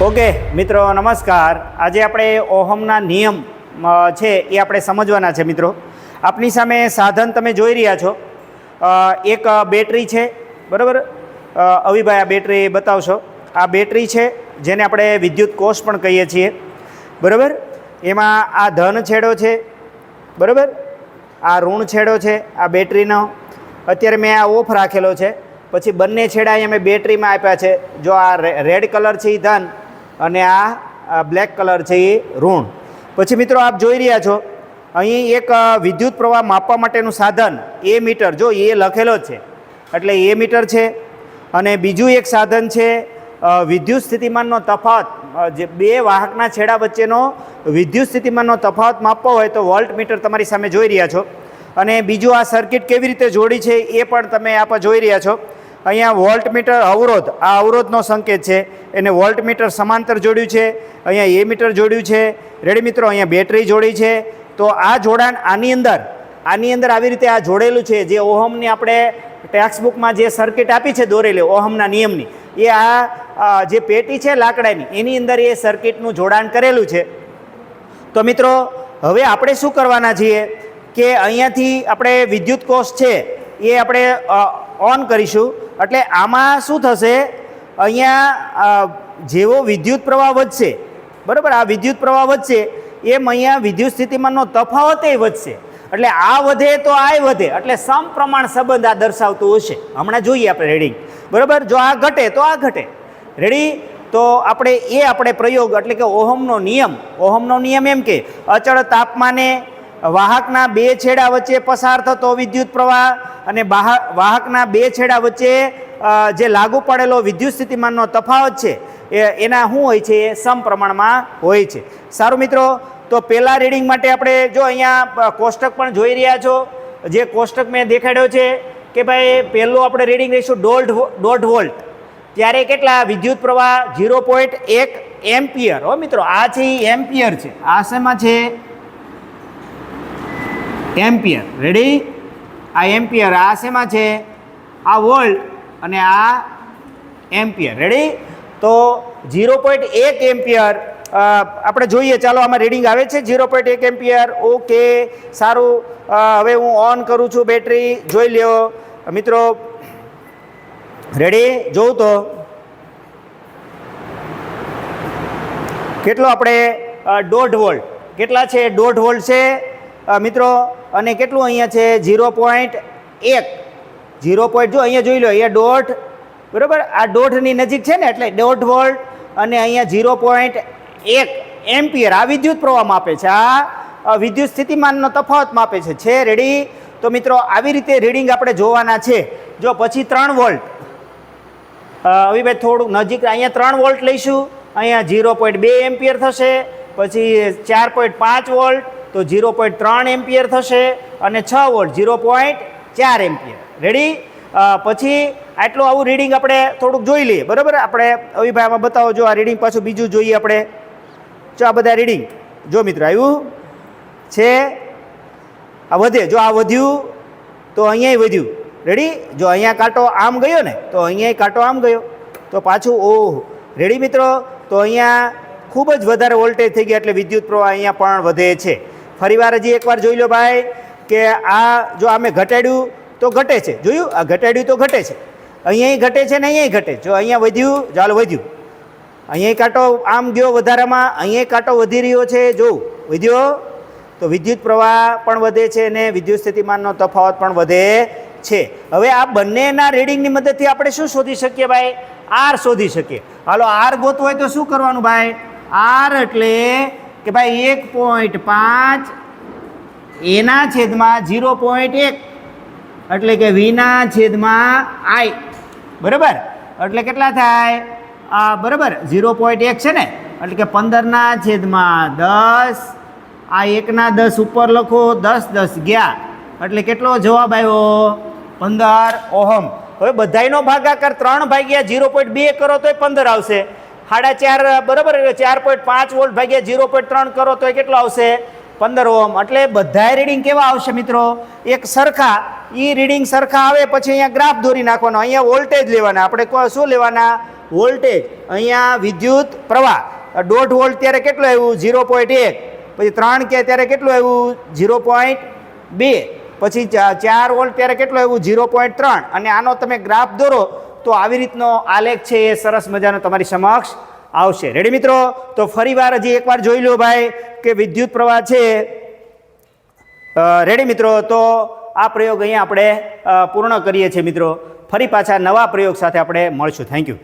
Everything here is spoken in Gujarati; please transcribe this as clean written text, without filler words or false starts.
ઓકે મિત્રો નમસ્કાર. આજે આપણે ઓહમના નિયમ છે એ આપણે સમજવાના છે. મિત્રો આપની સામે સાધન તમે જોઈ રહ્યા છો. એક બેટરી છે, બરાબર. અવિભાઈ આ બેટરી બતાવશો. આ બેટરી છે જેને આપણે વિદ્યુત કોષ પણ કહીએ છીએ, બરાબર. એમાં આ ધન છેડો છે, બરાબર. આ ઋણ છેડો છે આ બેટરીનો. અત્યારે મેં આ ઓફ રાખેલો છે. પછી બંને છેડા અહીંયા મેં બેટરીમાં આપ્યા છે. જો આ રેડ કલર છે એ ધન અને આ બ્લેક કલર છે એ ઋણ. પછી મિત્રો આપ જોઈ રહ્યા છો અહીં એક વિદ્યુત પ્રવાહ માપવા માટેનું સાધન એ મીટર, જો એ લખેલો જ છે એટલે એ મીટર છે. અને બીજું એક સાધન છે વિદ્યુત સ્થિતિમાનનો તફાવત, જે બે વાહકના છેડા વચ્ચેનો વિદ્યુત સ્થિતિમાનનો તફાવત માપવો હોય તો વોલ્ટ મીટર તમારી સામે જોઈ રહ્યા છો. અને બીજું આ સર્કિટ કેવી રીતે જોડી છે એ પણ તમે આપ જોઈ રહ્યા છો. અહીંયા વોલ્ટ મીટર અવરોધ, આ અવરોધનો સંકેત છે, એને વોલ્ટ મીટર સમાંતર જોડ્યું છે. અહીંયા એ મીટર જોડ્યું છે. રેડી મિત્રો, અહીંયા બેટરી જોડી છે. તો આ જોડાણ આની અંદર આવી રીતે આ જોડેલું છે. જે ઓહમની આપણે ટેક્સ્ટ બુકમાં જે સર્કિટ આપી છે દોરેલી ઓહમના નિયમની, એ આ જે પેટી છે લાકડાની એની અંદર એ સર્કિટનું જોડાણ કરેલું છે. તો મિત્રો હવે આપણે શું કરવાના છીએ કે અહીંયાથી આપણે વિદ્યુત કોષ છે એ આપણે ઓન કરીશું. એટલે આમાં શું થશે, અહીંયા જેવો વિદ્યુત પ્રવાહ વધશે, બરાબર, આ વિદ્યુત પ્રવાહ વધશે એમ અહીંયા વિદ્યુત સ્થિતિમાનનો તફાવત એ વધશે. એટલે આ વધે તો આ વધે, એટલે સમપ્રમાણ સંબંધ આ દર્શાવતું હશે. હમણાં જોઈએ આપણે રીડિંગ, બરાબર. જો આ ઘટે તો આ ઘટે. રેડી. તો આપણે પ્રયોગ એટલે કે ઓહમનો નિયમ એમ કે અચળ તાપમાને વાહકના બે છેડા વચ્ચે પસાર થતો વિદ્યુત પ્રવાહ અને વાહકના બે છેડા વચ્ચે જે લાગુ પડેલો વિદ્યુત સ્થિતિમાનનો તફાવત છે એના શું હોય છે, એ સમપ્રમાણમાં હોય છે. સારું મિત્રો, તો પહેલાં રીડિંગ માટે આપણે જો અહીંયા કોષ્ટક પણ જોઈ રહ્યા છો. જે કોષ્ટક મેં દેખાડ્યો છે કે ભાઈ પહેલું આપણે રીડિંગ લઈશું 1.5 વોલ્ટ. ત્યારે કેટલા વિદ્યુત પ્રવાહ 0.1 એમ્પિયર. હો મિત્રો, આ છે એમ્પિયર છે. આ શેમાં છે? એમ્પિયર. રેડી. આ એમ્પિયર, આ શેમાં છે? આ વોલ્ટ અને આ એમ્પિયર. રેડી. તો 0.1 એમ્પિયર આપણે જોઈએ. ચાલો આમાં રીડિંગ આવે છે 0.1 એમ્પિયર. ઓકે, સારું. હવે હું ઓન કરું છું બેટરી, જોઈ લ્યો મિત્રો. રેડી. જોઉં તો કેટલો આપણે 1.5 વોલ્ટ. કેટલા છે? 1.5 વોલ્ટ છે મિત્રો. અને કેટલું અહીંયા છે? 0.1. જો અહીંયા જોઈ લો, અહીંયા દોઢ, બરાબર. આ દોઢની નજીક છે ને, એટલે 1.5 વોલ્ટ અને અહીંયા 0.1 એમ્પિયર આ વિદ્યુત પ્રવાહ માપે છે. આ વિદ્યુત સ્થિતિમાનનો તફાવત માપે છે. રેડી. તો મિત્રો આવી રીતે રીડિંગ આપણે જોવાના છે. જો પછી 3 વોલ્ટ, હવે ભાઈ થોડુંક નજીક, અહીંયા 3 વોલ્ટ લઈશું. અહીંયા 0.2 એમ્પિયર થશે. પછી 4.5 વોલ્ટ તો 0.3 એમ્પિયર થશે. અને 6 વોલ્ટ 0.4 એમ્પિયર. રેડી. પછી આટલું આવું રીડિંગ આપણે થોડુંક જોઈ લઈએ, બરાબર. આપણે અવિભાઈ આમાં બતાવો. જો આ રીડિંગ પાછું બીજું જોઈએ આપણે. જો આ બધા રીડિંગ જો મિત્રો આવ્યું છે. આ વધે, જો આ વધ્યું તો અહીંયાય વધ્યું. રેડી. જો અહીંયા કાંટો આમ ગયો ને તો અહીંયાય કાંટો આમ ગયો તો પાછું ઓહ. રેડી મિત્રો. તો અહીંયા ખૂબ જ વધારે વોલ્ટેજ થઈ ગયા એટલે વિદ્યુત પ્રવાહ અહીંયા પણ વધે છે. ફરીવાર હજી એકવાર જોઈ લો ભાઈ કે આ જો અમે ઘટાડ્યું તો ઘટે છે. જોયું? આ ઘટાડ્યું તો ઘટે છે. અહીંયા ઘટે છે ને અહીંયા ઘટે. જો અહીંયા વધ્યું, ચાલો વધ્યું. અહીંયા કાંટો આમ ગયો વધારામાં, અહીંયા કાંટો વધી રહ્યો છે. જો વધ્યો તો વિદ્યુત પ્રવાહ પણ વધે છે અને વિદ્યુત સ્થિતિમાનનો તફાવત પણ વધે છે. હવે આ બંનેના રીડિંગની મદદથી આપણે શું શોધી શકીએ ભાઈ? આર શોધી શકીએ. હાલો, આર ગોતવું હોય તો શું કરવાનું ભાઈ? આર એટલે કે ભાઈ 1.5 એના છેદમાં 0.1 એટલે કે વીના છેદમાં આઈ, બરાબર. એટલે કેટલા થાય? બરાબર 0.1 છે ને, એટલે કે 15 છેદમાં 10. આ 1ના 10 ઉપર લખો, 10 ગયા એટલે કેટલો જવાબ આવ્યો? 15 ઓહમ. હવે બધાયનો ભાગાકાર 3 ભાગ્યા 0.2 કરો તો 15 આવશે. 4.5, બરાબર. 4.5 વોલ્ટ ભાગ્યા 0.3 કરો તો કેટલો આવશે? 15 ઓહમ. એટલે બધા રીડિંગ કેવા આવશે મિત્રો? એક સરખા. એ રીડિંગ સરખા આવે પછી અહીંયા ગ્રાફ દોરી નાખવાનો. અહીંયા વોલ્ટેજ લેવાના. આપણે શું લેવાના? વોલ્ટેજ, અહીંયા વિદ્યુત પ્રવાહ 1.5 વોલ્ટ ત્યારે કેટલું આવ્યું 0.1, પછી 3 કે ત્યારે કેટલું આવ્યું 0.2, પછી 4 વોલ્ટ ત્યારે કેટલું આવ્યું 0.3, અને આનો તમે ગ્રાફ દોરો તો આવી રીતનો આલેખ છે એ સરસ મજાનો તમારી સમક્ષ આવશે. રેડી મિત્રો? તો ફરીવાર હજી એકવાર જોઈ લો ભાઈ કે વિદ્યુત પ્રવાહ છે. રેડી મિત્રો? તો આ પ્રયોગ અહીંયા આપણે પૂર્ણ કરીએ છીએ મિત્રો. ફરી પાછા નવા પ્રયોગ સાથે આપણે મળશું. Thank you.